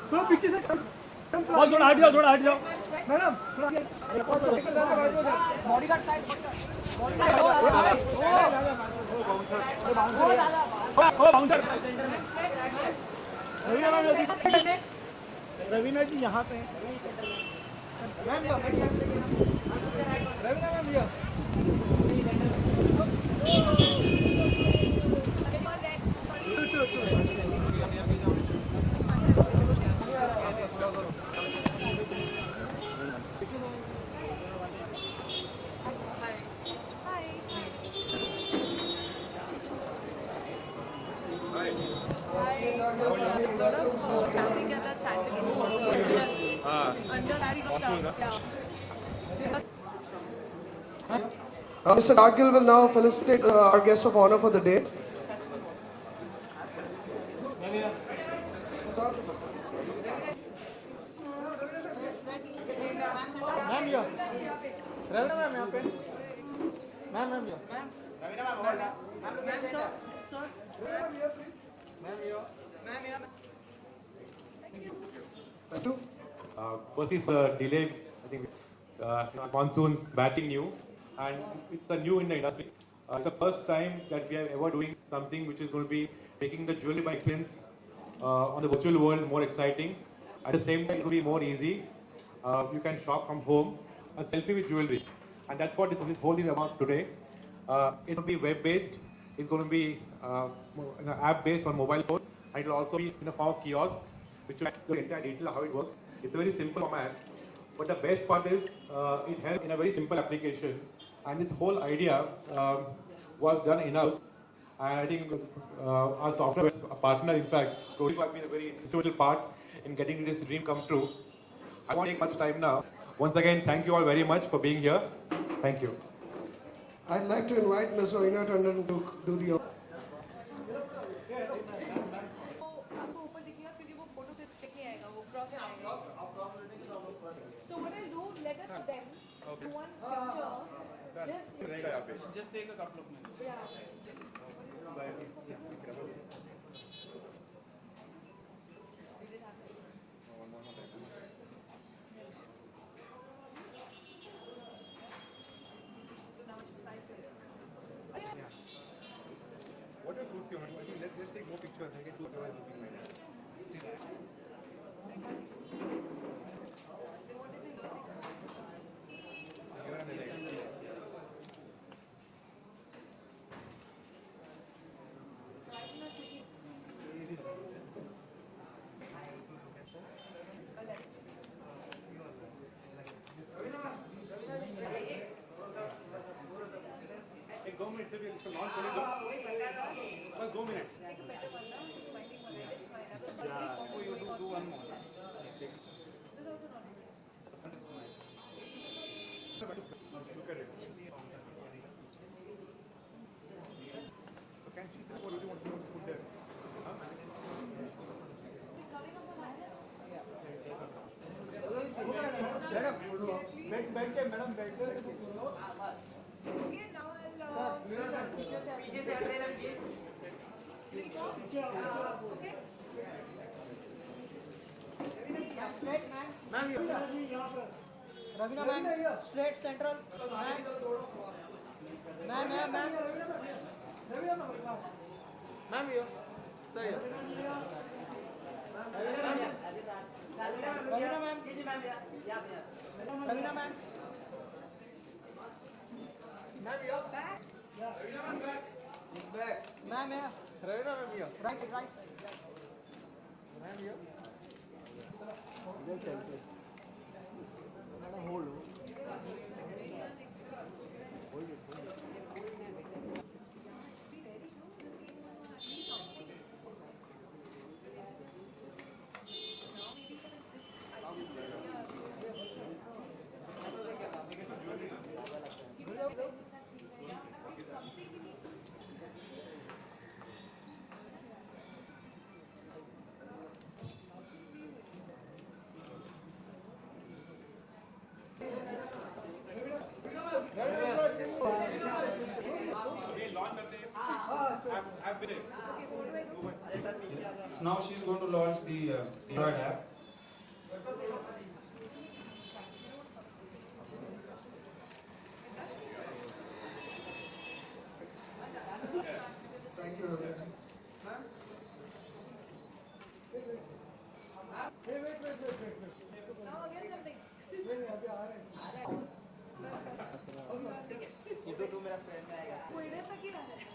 थोड़ा पीछे से थोड़ा हट जाओ, थोड़ा हट जाओ madam, bodyguard side, bouncer Raveena ji यहाँ पे रवीना मैम भैया Mr. Gargill will now felicitate our guest of honor for the day. Ma'am yo Raveena ma'am यहाँ पे ma'am yo Raveena ma'am sir ma'am yo First is delay. I think monsoon batting new, and it's a new in the industry. It's the first time that we are ever doing something which is going to be making the jewelry buying experience on the virtual world more exciting. At the same time, it will be more easy. You can shop from home, a selfie with jewelry, and that's what this whole thing is about today. It will be web-based. It's going to be app-based on mobile phone, and it will also be in a form of kiosk, which will show the entire detail of how it works. It's a very simple format, but the best part is it helps in a very simple application. And this whole idea was done in-house. And I think our software partner, in fact, Prodigy has been a very instrumental part in getting this dream come true. I won't take much time now. Once again, thank you all very much for being here. Thank you. I'd like to invite Ms. Rohina Tandon to do the So what I'll do, let us them do one picture. Just take a couple of minutes. Yeah. So now it's 5. What does suit you? Let's take more pictures. I get two hours looking like that. Go minute, it's a long story. Bas 2 minutes. You do one more. Look at it. So can she say what do you want to put there? बैठ के madam बैठ के Okay, now I'll picture से okay. Straight ma'am Ravina ma'am, straight central. Ma'am. Ma'am yo सही है Ravina ma'am. Ravina ma'am. Ma'am yo Back. Back Ma'am, yeah. Raveena ma'am yo Right. Ma'am yo launch करते हैं app with it. So now she's going to launch the Android app. Thank you, Ravi. वो इधर तक ही आ रहा है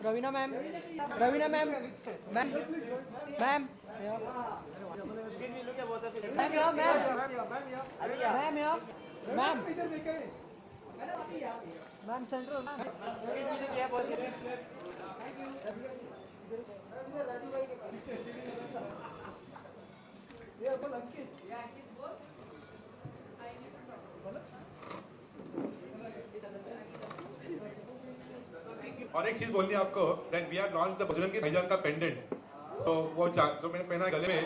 Raveena ma'am Raveena ma'am ma'am ma'am ma'am यहाँ ma'am यहाँ ma'am ma'am central और एक चीज बोलनी है आपको that we have launched the Bajrangi भाईजान का pendant. So वो जो मैंने पहना है गले में,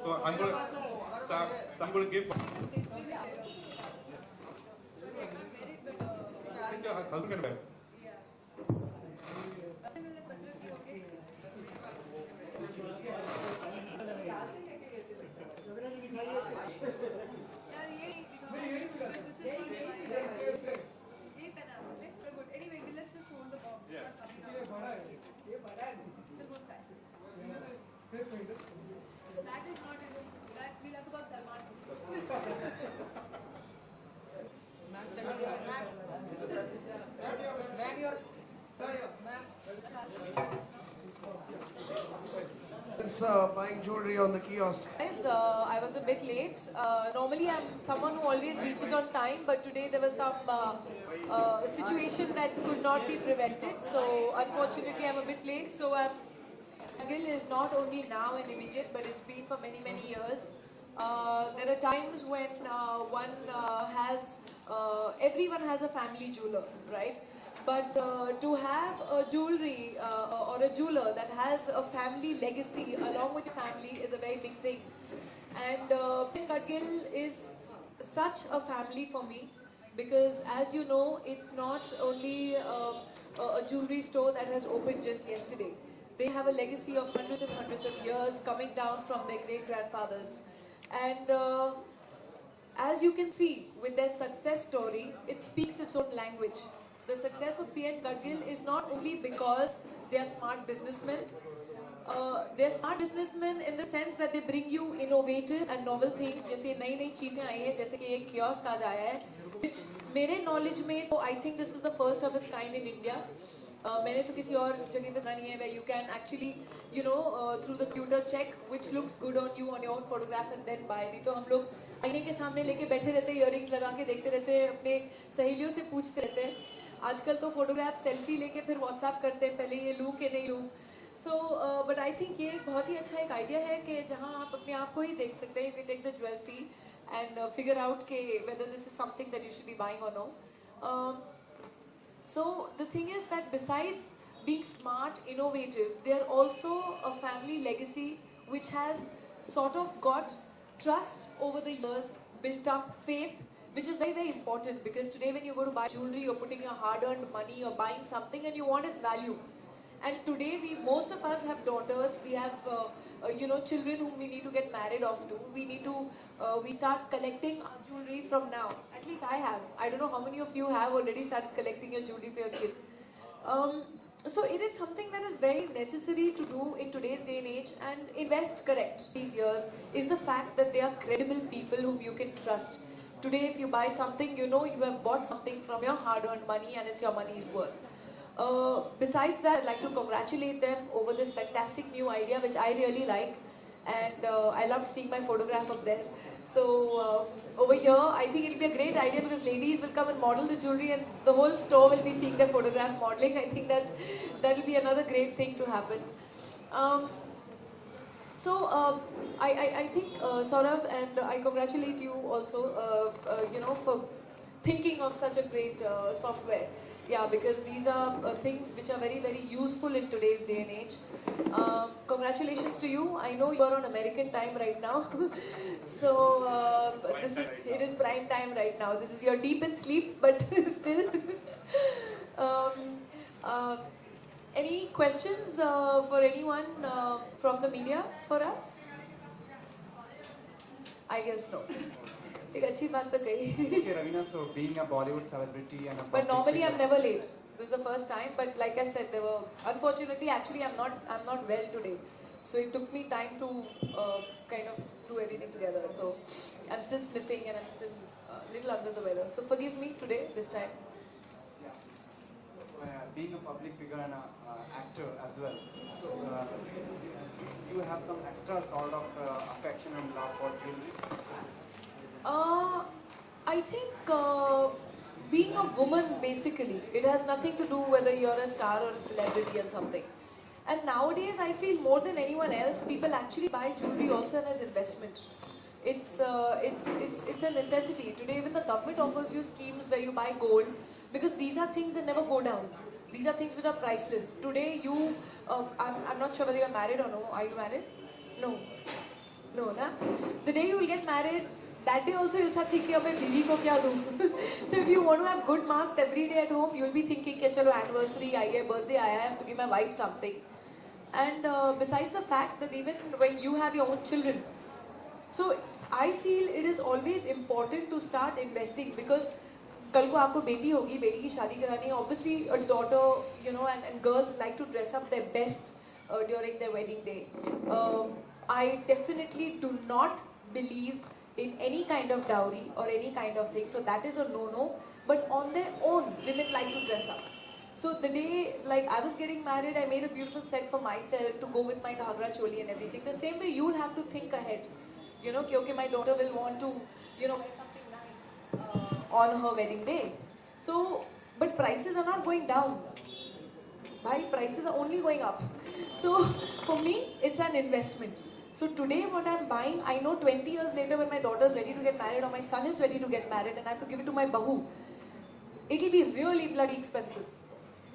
so I'm going to give. This is your husband wear. यार ये पहना मुझे good anyway let's just hold the box ये बड़ा है silver sky that is not that we'll have to call Salman ma'am central ma'am your ma'am It's buying jewelry on the kiosk. Guys, I was a bit late. Normally, I'm someone who always reaches on time, but today there was some situation that could not be prevented. So, unfortunately, I'm a bit late. So, Gil is not only now and immediate, but it's been for many, many years. There are times when everyone has a family jeweler, right? But to have a jewelry or a jeweler that has a family legacy along with your family is a very big thing. And Gadgil is such a family for me because, as you know, it's not only a jewelry store that has opened just yesterday. They have a legacy of hundreds and hundreds of years coming down from their great-grandfathers. And as you can see, with their success story, it speaks its own language. The success of P.N. Gadgil is not only because they are smart businessmen. They are smart businessmen in the sense that they bring you innovative and novel things. जैसे नई नई चीजें आई हैं, जैसे कि एक kiosk आज आया है, which मेरे knowledge में तो I think this is the first of its kind in India. मैंने तो किसी और जगह पे सुना नहीं है where you can actually, you know, through the computer check which looks good on you on your own photograph and then buy. नहीं तो हम लोग आईने के सामने लेके बैठे रहते हैं, इयररिंग्स लगा के देखते रहते हैं, अपने सहेलियों से पूछते रहते हैं. आजकल तो फोटोग्राफ सेल्फी लेके फिर व्हाट्सएप करते हैं, पहले ये लूँ कि नहीं लूँ. सो बट आई थिंक ये बहुत ही अच्छा एक आइडिया है कि जहाँ आप अपने आप को ही देख सकते हैं. You can take the jewellery and figure out के whether this is something that you should be buying or no. So the thing is that besides being smart, innovative, they are also a family legacy which has sort of got trust over the years, built up faith, which is very, very important because today when you go to buy jewelry, you're putting your hard-earned money, you're buying something and you want its value. And today most of us have daughters, we have children whom we need to get married off to. We start collecting our jewelry from now. At least I have. I don't know how many of you have already started collecting your jewelry for your kids. So it is something that is very necessary to do in today's day and age and invest correct these years is the fact that they are credible people whom you can trust. Today if you buy something, you know you have bought something from your hard-earned money and it's your money's worth. Besides that, I'd like to congratulate them over this fantastic new idea which I really like, and I loved seeing my photograph up there. So over here I think it'll be a great idea because ladies will come and model the jewelry and the whole store will be seeing their photograph modeling. I think that'll be another great thing to happen. So I think Saurabh, and I congratulate you also for thinking of such a great software. Yeah, because these are things which are very, very useful in today's day and age. Congratulations to you. I know you are on American time right now. So it is prime time right now. This is your deep in sleep, but still. um, uh, any questions for anyone from the media for us? I guess no. एक अच्छी बात तो कही. Okay, Ravina, so being a Bollywood celebrity and a But public normally I'm figure- never late. This is the first time. But like I said, there were unfortunately actually I'm not well today, so it took me time to kind of do everything together. So I'm still sniffing and I'm still a little under the weather. So forgive me today this time. Yeah. So, being a public figure and an actor as well, so you have some extra sort of affection and love for jewelry. I think being a woman basically, it has nothing to do whether you're a star or a celebrity or something. And nowadays, I feel more than anyone else, people actually buy jewelry also as investment. It's a necessity. Today, even the government offers you schemes where you buy gold because these are things that never go down. These are things which are priceless. Today, I'm not sure whether you're married or no. Are you married? No. No, na? The day you will get married, that day also you start thinking of बीवी को क्या दूँ. So if you want to have good marks every day at home, you'll be thinking कि चलो anniversary आई है, birthday आया है, I have to give my wife something. And besides the fact that even when you have your own children, so I feel it is always important to start investing because कल को आपको बेटी होगी, बेटी की शादी करानी है. Obviously, a daughter, you know, and girls like to dress up their best during their wedding day. I definitely do not believe in any kind of dowry or any kind of thing. So that is a no-no. But on their own, women like to dress up. So the day, like I was getting married, I made a beautiful set for myself to go with my ghagra choli and everything. The same way you'll have to think ahead. You know, okay, my daughter will want to, you know, wear something nice on her wedding day. So, but prices are not going down. Bhai, prices are only going up. So for me, it's an investment. So today what I'm buying, I know 20 years later when my daughter is ready to get married or my son is ready to get married and I have to give it to my bahu, it'll be really bloody expensive.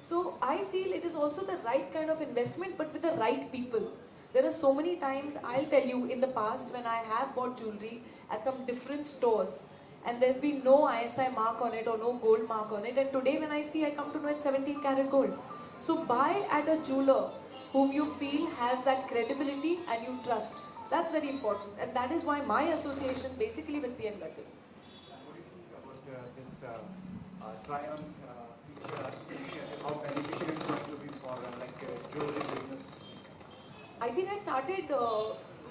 So I feel it is also the right kind of investment but with the right people. There are so many times, I'll tell you, in the past when I have bought jewelry at some different stores and there's been no ISI mark on it or no gold mark on it, and today when I see, I come to know it's 17 karat gold. So buy at a jeweler whom you feel has that credibility and you trust. That's very important, and that is why my association basically with PN Gadgil. What do you think about this try-on feature? How beneficial it's going to be for jewelry business? I think I started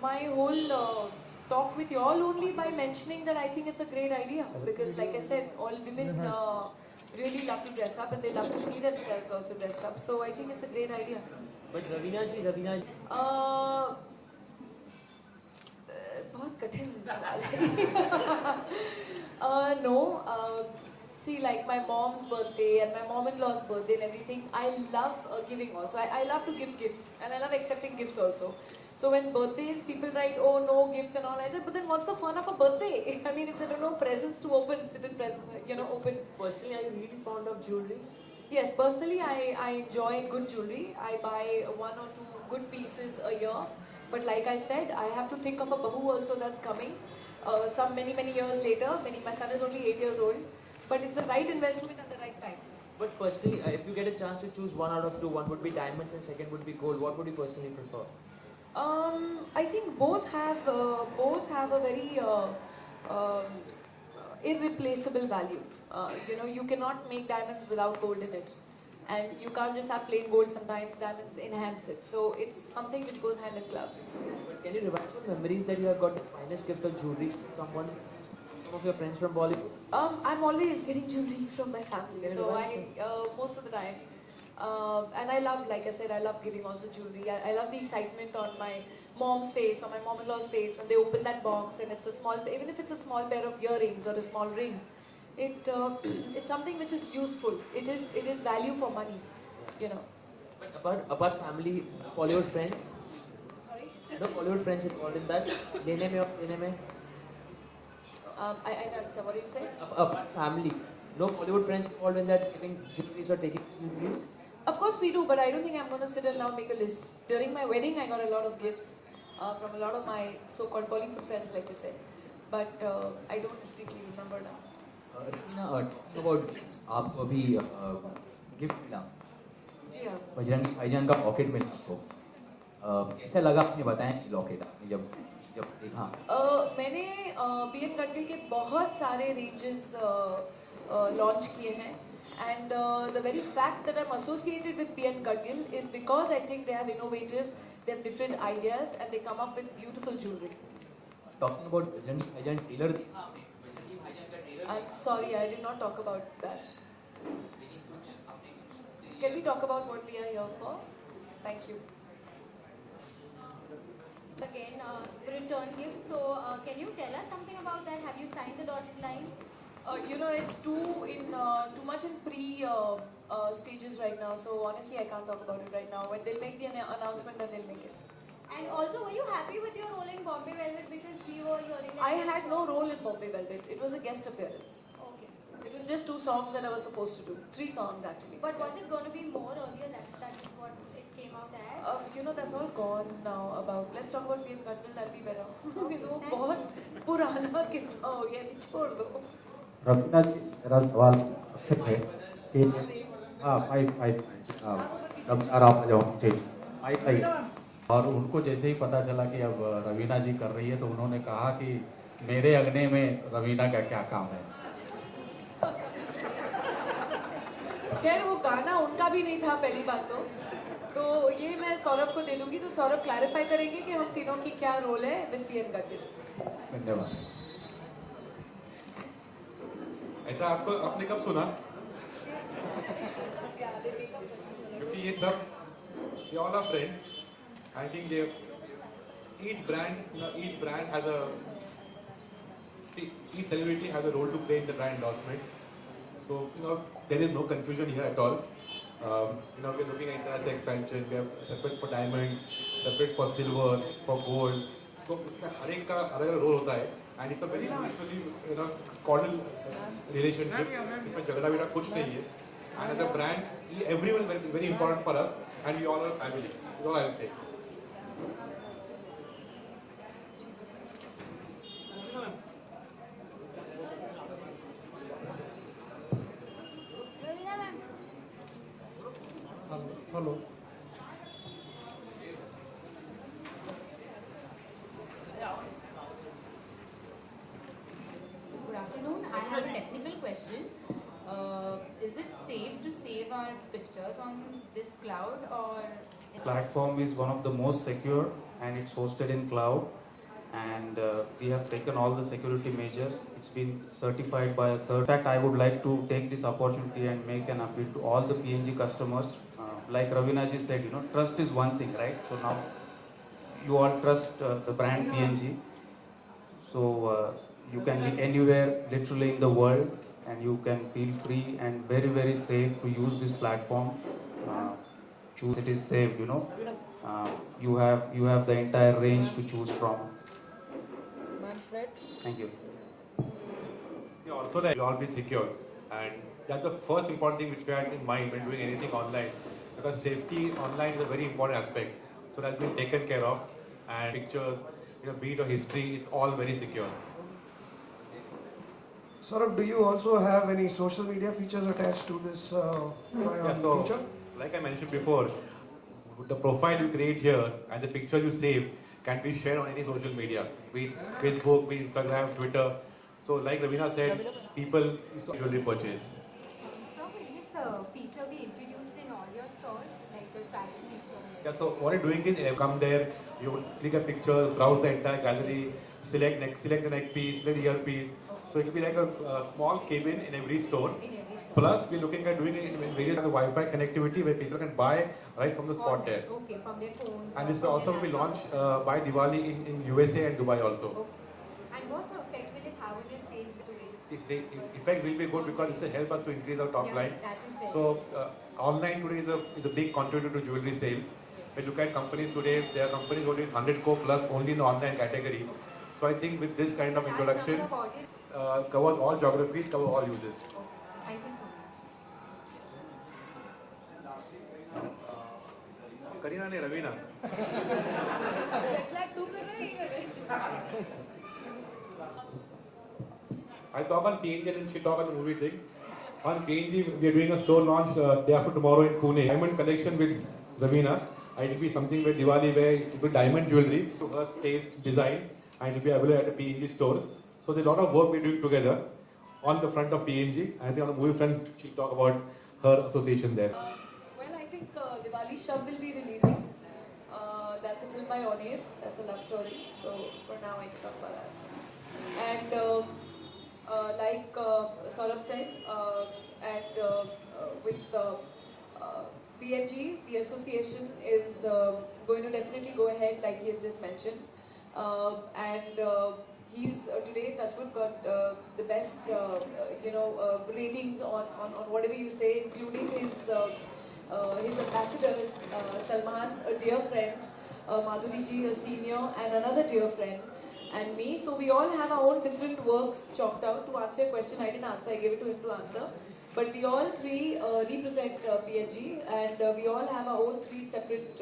my whole talk with you all only by mentioning that I think it's a great idea because, like I said, all women really love to dress up and they love to see themselves also dressed up. So I think it's a great idea. But Ravina ji, बहुत कठिन सवाल है. No. See, like my mom's birthday and my mom-in-law's birthday and everything, I love giving also. I love to give gifts and I love accepting gifts also. So when birthdays, people write, oh no, gifts and all. I said, but then what's the fun of a birthday? I mean, if there are no presents to open, sit in present, open. personally, are you really fond of jewelry? Yes, personally, I enjoy good jewelry. I buy 1 or 2 good pieces a year. But like I said, I have to think of a bahu also that's coming. Some many years later. My son is only 8 years old. But it's the right investment at the right time. But personally, if you get a chance to choose 1 out of 2, one would be diamonds and second would be gold. What would you personally prefer? I think both have a very irreplaceable value. You cannot make diamonds without gold in it, and you can't just have plain gold. Sometimes diamonds enhance it, so it's something which goes hand in glove. But can you remind some memories that you have got the finest gift of jewelry from some of your friends from Bollywood? I'm always getting jewelry from my family, so most of the time. And I love, like I said, I love giving also jewelry. I love the excitement on my mom's face or my mom-in-law's face when they open that box and it's a small, even if it's a small pair of earrings or a small ring, it's something which is useful. It is value for money, But apart family, Bollywood friends? Sorry? No Bollywood friends involved in that? Lene mein or lene mein? I don't understand. What did you say? Apart family, no Bollywood friends involved in that giving jewelries or taking jewelries? Of course we do, but I don't think I'm going to sit and now make a list. During my wedding, I got a lot of gifts from a lot of my so-called Bollywood friends, like you said. But I don't distinctly remember now. Rafeena, talking about gifts, आपको अभी gift मिला जी हाँ. बजरंगी भाईजान का pocket मिला आपको, कैसा लगा आपने बताया लॉकेट आपने जब देखा? मैंने पीएन गडगिल के बहुत सारे रेंजेस लॉन्च किए हैं, and the very fact that I'm associated with PN Gadgil is because I think they have innovative, they have different ideas, and they come up with beautiful jewelry. Talking about Bajrangi Bhaijan trailer, I'm sorry, I did not talk about that. Can we talk about what we are here for? Thank you. Again, return gift. So, can you tell us something about that? Have you signed the dotted line? It's too much in pre stages right now. So honestly, I can't talk about it right now. When they'll make the announcement, then they'll make it. And also, were you happy with your role in Bombay Velvet? Because we were hearing that. I had no role in Bombay Velvet. It was a guest appearance. Okay. It was just 2 songs that I was supposed to do. 3 songs actually. But was it going to be more earlier? That is what it came out as. That's all gone now. Let's talk about PM Gadgil. That'll be better. Okay, तो thank बहुत पुराना किस्सा हो गया, छोड़ दो. रवीना जी, मेरा सवाल आपसे है कि रवीना आप जाओ से आई और उनको जैसे ही पता चला कि अब रवीना जी कर रही है तो उन्होंने कहा कि मेरे अगने में रवीना का क्या काम है? खैर वो गाना उनका भी नहीं था पहली बात तो ये मैं सौरभ को दे दूंगी, तो सौरभ क्लैरिफाई करेंगे कि हम तीनों की क्या रोल है विद पीएन गडगिल. धन्यवाद. ऐसा आपने कब सुना? क्योंकि ये सब they all are friends. I think each brand has each celebrity has a role to play in the brand endorsement. So there is no confusion here at all. We're looking at international expansion. We have separate for diamond, separate for silver, for gold. So इसमें हर एक का अलग role होता है. And it's a very mutually cordial relationship. इसमें झगड़ा विगड़ा कुछ नहीं है. And as a brand, everyone is very, very important for us, and we all are family. That's all I will say. Hello. Good afternoon. I have a technical question. Is it safe to save our pictures on this cloud or? Platform is one of the most secure and it's hosted in cloud, and we have taken all the security measures. It's been certified by a third. In fact, I would like to take this opportunity and make an appeal to all the PNG customers. Like Ravina ji said, trust is one thing, right? So now you all trust the brand PNG. So you can be anywhere literally in the world and you can feel free and very, very safe to use this platform. Choose it is safe, you have the entire range to choose from. Thank you. Also that you'll all be secure, and that's the first important thing which we had in mind when doing anything online, because safety online is a very important aspect. So that's been taken care of, and pictures, be it or history, it's all very secure. Saurabh, do you also have any social media features attached to this feature? Like I mentioned before, the profile you create here and the picture you save can be shared on any social media, be it Facebook, be it Instagram, Twitter. So like Ravina said, people usually purchase. So will this feature be introduced in all your stores, like the tracking feature? Yeah, so what you're doing is you come there, you click a picture, browse the entire gallery, select the neck piece, select the earpiece. So it will be like a small cabin in every store. Plus, we're looking at doing it in various Wi-Fi connectivity where people can buy right from the spot there. Okay, from their phones. And this will also be launched by Diwali in USA and Dubai also. Okay. And what effect will it have on your sales today? The effect will be good because it will help us to increase our top line. That is very So online today is a big contributor to jewelry sale. When you look at companies today, there are companies who are doing 100 crore plus only in the online category. So I think with this kind of introduction, covers all geographies, covers all uses. Thank you so much. Karina ne Ravina. Jet lag तू कर रहा है, ये कर रहा है? I'll talk on PNG and she talk on the movie thing. On PNG, we are doing a store launch day after tomorrow in Pune. Diamond collection with Ravina. It will be something where Diwali, where it will be diamond jewelry to her taste, design, and it will be available at the PNG stores. So there's a lot of work we're doing together on the front of PNG. And I think on the movie front, she'll talk about her association there. Well, I think Diwali Shab will be releasing. That's a film by Oneir. That's a love story. So for now, I can talk about that. And like Saurabh said, and with PNG, the association is going to definitely go ahead, like he has just mentioned. And he's today, Touchwood, got the best, ratings on whatever you say, including his ambassadors, Salman, a dear friend, Madhuri ji, a senior, and another dear friend, and me. So we all have our own different works chalked out. To answer your question, I didn't answer, I gave it to him to answer. But we all three represent PNG, and we all have our own three separate,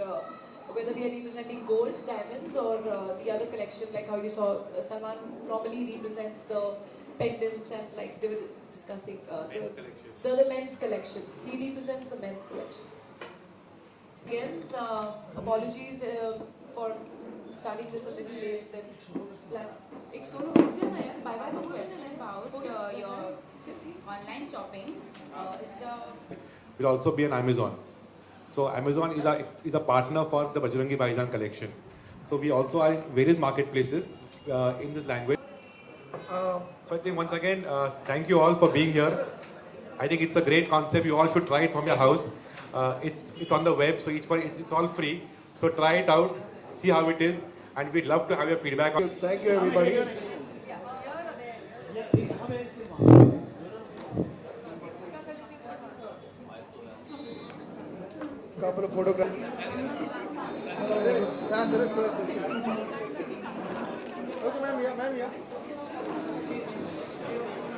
whether they are representing gold, diamonds, or the other collection, like how you saw Salman normally represents the pendants, and like they were discussing the men's collection. He represents the men's collection. Again, apologies for starting this a little late than planned. My question about your online shopping Will also be on Amazon. So Amazon is a partner for the Bajrangi Bhaijaan collection. So we also are in various marketplaces in this language. So I think once again, thank you all for being here. I think it's a great concept. You all should try it from your house. It's on the web, so it's all free. So try it out, see how it is, and we'd love to have your feedback. Thank you, everybody. Couple of photographs. Okay, ma'am, yeah.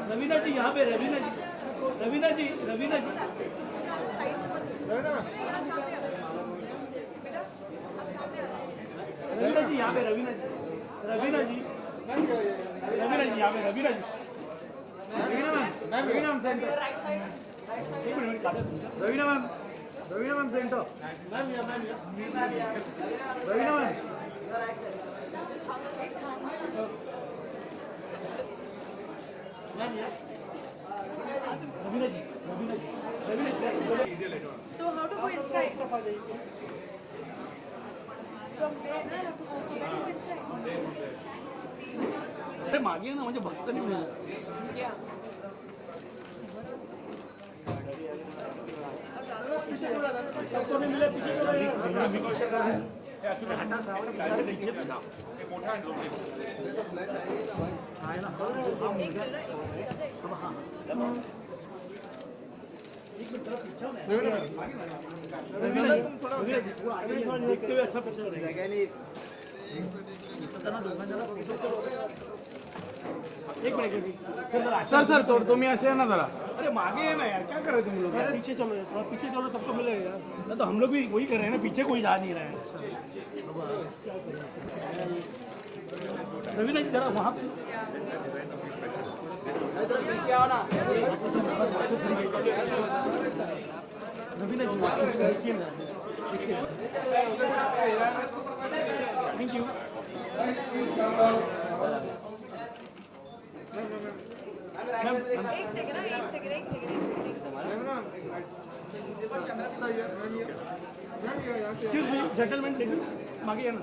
Raveena ji यहाँ पे रवीना जी रवीना जी Ravina. Raveena ji यहाँ पे रवीना जी रवीना जी यहाँ पे Raveena ma'am centre एक minute Raveena ma'am centre Raveena ma'am So how to go inside? From there, where to go inside? अरे मागे ना म्हणजे बघता नाही मिळालं. Yeah. सबको नहीं मिला पीछे चलो हटा सावध नीचे ना मोठा आहे ना एक मिनट थोड़ा पीछे ना देखते हुए अच्छा पिक्चर एक मिनट सर थोड़ा तुम्हें ऐसे है ना जरा अरे मागे है ना यार क्या कर रहे तुम लोग पीछे चलो थोड़ा पीछे चलो सबको मिलेगा ना तो हम लोग भी वही कर रहे हैं ना पीछे कोई जा नहीं रहा है रवीना जी जरा वहाँ रवीना जी देखिए ना थैंक यू एक सेकंड एक्सक्यूज मी जेंटलमैन देखिए मागे है ना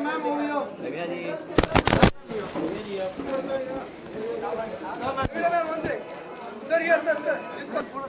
मैम हो गया सर यस सर इसका थोड़ा